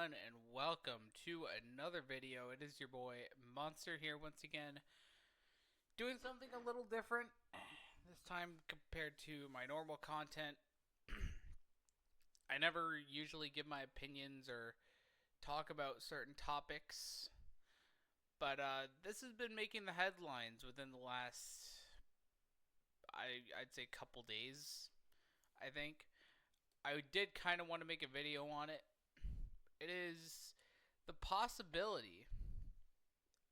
everyone, and welcome to another video. It is your boy Monster here once again, doing something a little different this time compared to my normal content. I never usually give my opinions or talk about certain topics, but this has been making the headlines within the last, I'd say, couple days. I think I did kind of want to make a video on it. It is the possibility,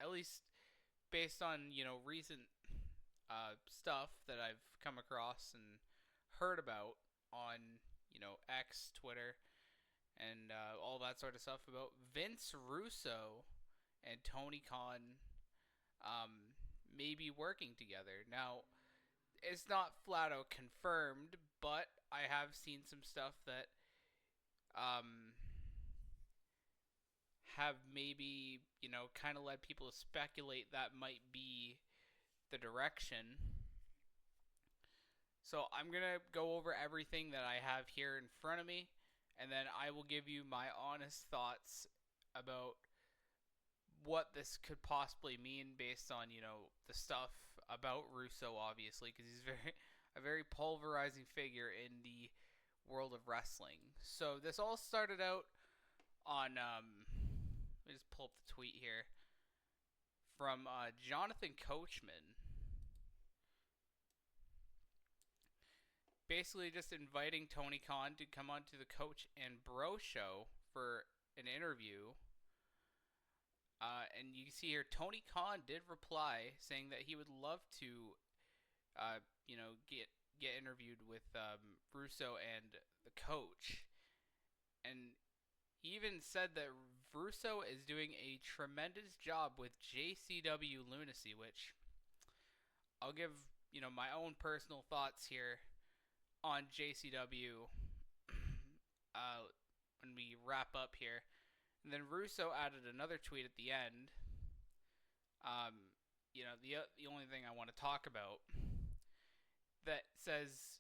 at least based on recent stuff that I've come across and heard about on X, Twitter, and all that sort of stuff, about Vince Russo and Tony Khan maybe working together. Now, it's not flat out confirmed, but I have seen some stuff that um, have maybe, kind of led people to speculate that might be the direction. So I'm going to go over everything that I have here in front of me, and then I will give you my honest thoughts about what this could possibly mean based on, the stuff about Russo, obviously, because he's a very pulverizing figure in the world of wrestling. So this all started out on, let me just pull up the tweet here, from Jonathan Coachman. Basically just inviting Tony Khan to come on to the Coach and Bro show for an interview. And you can see here, Tony Khan did reply saying that he would love to, get interviewed with Russo and the Coach. And he even said that Russo is doing a tremendous job with JCW Lunacy, which I'll give, my own personal thoughts here on JCW when we wrap up here. And then Russo added another tweet at the end. The only thing I want to talk about that says,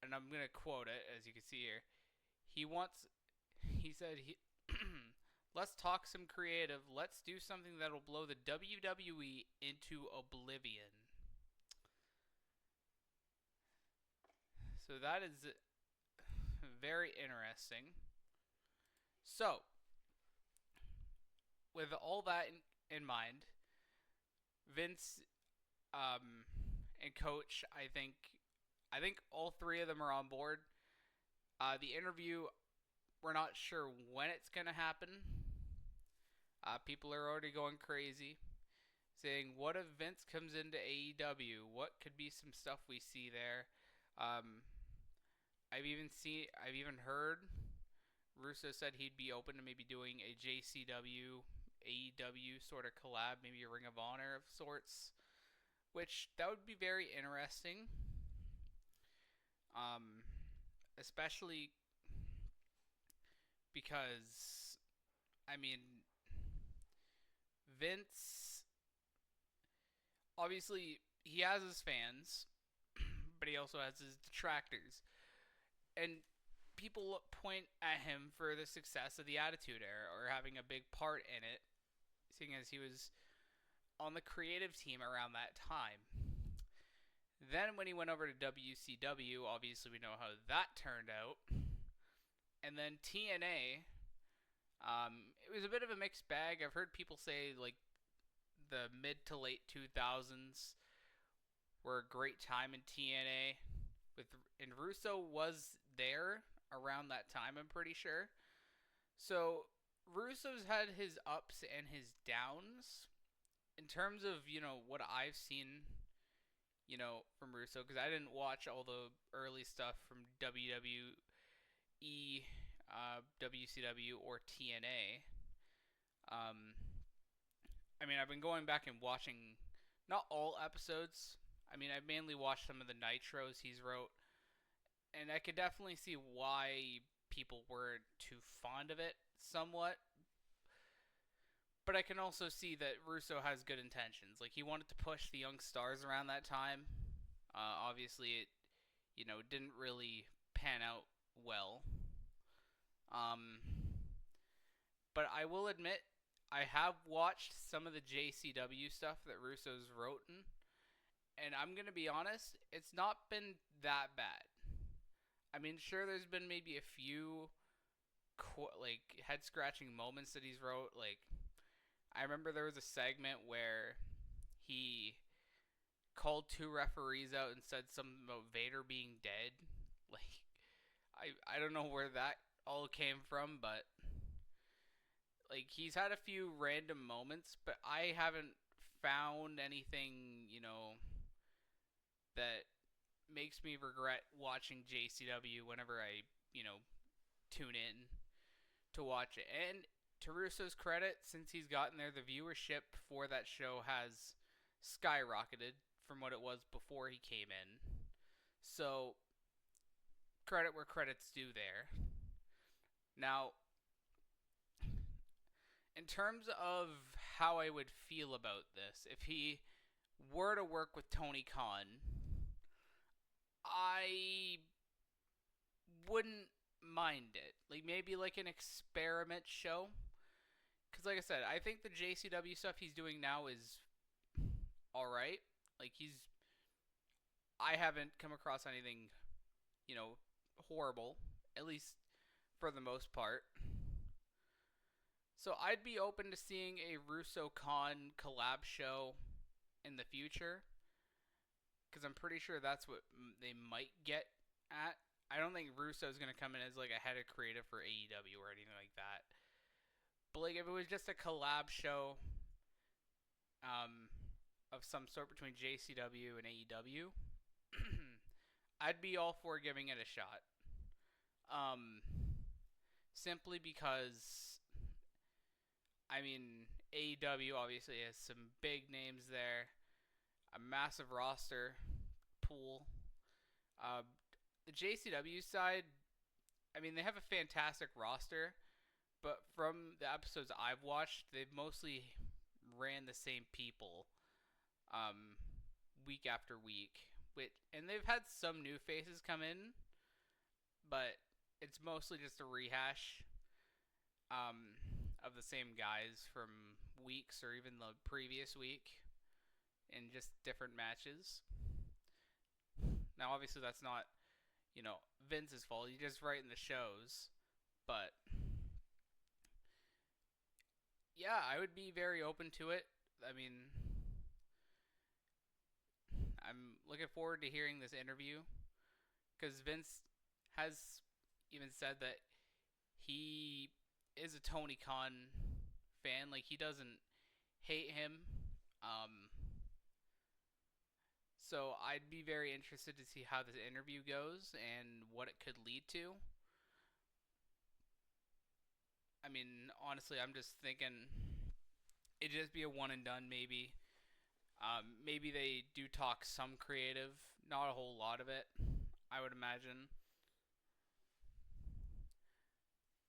and I'm going to quote it as you can see here. He said, let's talk some creative. Let's do something that'll blow the WWE into oblivion. So that is very interesting. So, with all that in mind, Vince and Coach, I think all three of them are on board. The interview, we're not sure when it's going to happen. People are already going crazy, saying, what if Vince comes into AEW? What could be some stuff we see there? I've even heard Russo said he'd be open to maybe doing a JCW, AEW sort of collab, maybe a Ring of Honor of sorts, which that would be very interesting. Especially because, Vince, obviously, he has his fans, but he also has his detractors. And people point at him for the success of the Attitude Era, or having a big part in it, seeing as he was on the creative team around that time. Then when he went over to WCW, obviously we know how that turned out. And then TNA, it was a bit of a mixed bag. I've heard people say like the mid to late 2000s were a great time in TNA. And Russo was there around that time, I'm pretty sure. So Russo's had his ups and his downs in terms of, what I've seen, from Russo, because I didn't watch all the early stuff from WWE, WCW, or TNA. I've been going back and watching not all episodes. I mainly watched some of the Nitros he's wrote, and I could definitely see why people weren't too fond of it somewhat. But I can also see that Russo has good intentions. Like, he wanted to push the young stars around that time. Obviously, it, didn't really pan out well. But I will admit, I have watched some of the JCW stuff that Russo's wrote in, and I'm gonna be honest, it's not been that bad. I mean, sure, there's been maybe a few like head scratching moments that he's wrote. Like, I remember there was a segment where he called two referees out and said something about Vader being dead. Like, I don't know where that all came from, but like he's had a few random moments, but I haven't found anything, that makes me regret watching JCW whenever I, tune in to watch it. And to Russo's credit, since he's gotten there, the viewership for that show has skyrocketed from what it was before he came in. So, credit where credit's due there. Now, in terms of how I would feel about this, if he were to work with Tony Khan, I wouldn't mind it. Like, maybe like an experiment show. Because, like I said, I think the JCW stuff he's doing now is alright. Like, I haven't come across anything, horrible. At least for the most part. So I'd be open to seeing a Russo Khan collab show in the future. Because I'm pretty sure that's what they might get at. I don't think Russo's going to come in as like a head of creative for AEW or anything like that. But like if it was just a collab show of some sort between JCW and AEW, I'd be all for giving it a shot. Simply because, I mean, AEW obviously has some big names there, a massive roster pool. The JCW side, I mean, they have a fantastic roster, but from the episodes I've watched, they've mostly ran the same people week after week. And they've had some new faces come in, but it's mostly just a rehash of the same guys from weeks or even the previous week in just different matches. Now, obviously, that's not, Vince's fault. He's just writing the shows. But, yeah, I would be very open to it. I mean, I'm looking forward to hearing this interview. Because Vince has even said that he is a Tony Khan fan. Like, he doesn't hate him. So I'd be very interested to see how this interview goes and what it could lead to. I mean, honestly, I'm just thinking it'd just be a one and done maybe. Maybe they do talk some creative, not a whole lot of it, I would imagine.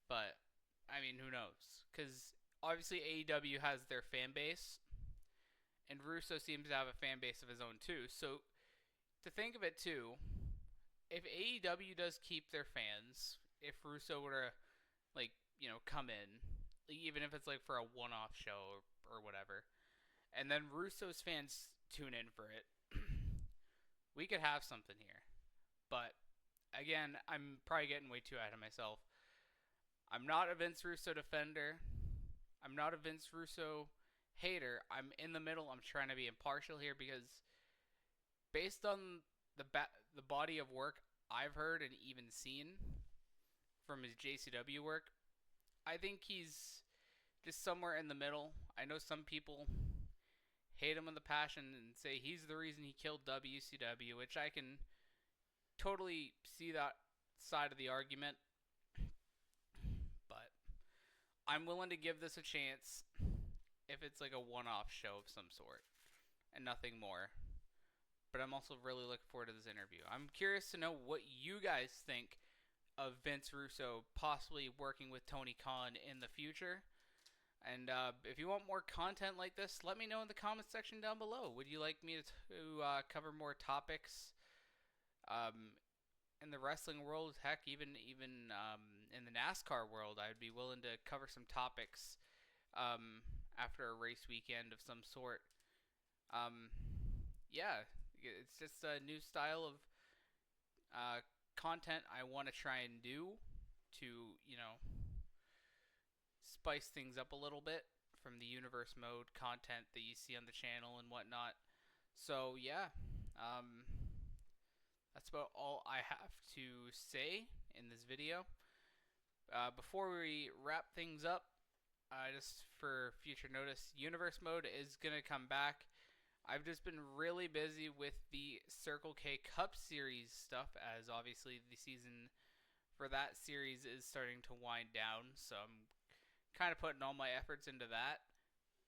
But, I mean, who knows? Because obviously AEW has their fan base, and Russo seems to have a fan base of his own too. So, to think of it too, if AEW does keep their fans, if Russo were to, like, come in, even if it's like for a one-off show or whatever, and then Russo's fans tune in for it, we could have something here. But, again, I'm probably getting way too ahead of myself. I'm not a Vince Russo defender. I'm not a Vince Russo hater. I'm in the middle. I'm trying to be impartial here because based on the body of work I've heard and even seen from his JCW work, I think he's just somewhere in the middle. I know some people hate him with a passion and say he's the reason he killed WCW, which I can totally see that side of the argument. But I'm willing to give this a chance if it's like a one-off show of some sort and nothing more. But I'm also really looking forward to this interview. I'm curious to know what you guys think of Vince Russo possibly working with Tony Khan in the future. And if you want more content like this, let me know in the comments section down below. Would you like me to cover more topics in the wrestling world? Heck, even in the NASCAR world, I'd be willing to cover some topics after a race weekend of some sort. Um, yeah, it's just a new style of content I want to try and do to, spice things up a little bit from the universe mode content that you see on the channel and whatnot. So, yeah, um, that's about all I have to say in this video. Before we wrap things up, just for future notice, universe mode is going to come back. I've just been really busy with the Circle K Cup Series stuff, as obviously the season for that series is starting to wind down, so I'm kind of putting all my efforts into that.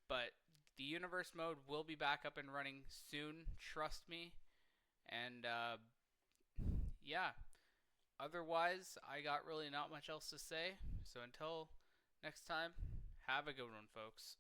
But the universe mode will be back up and running soon, trust me. And yeah, otherwise, I got really not much else to say. So until next time, have a good one, folks.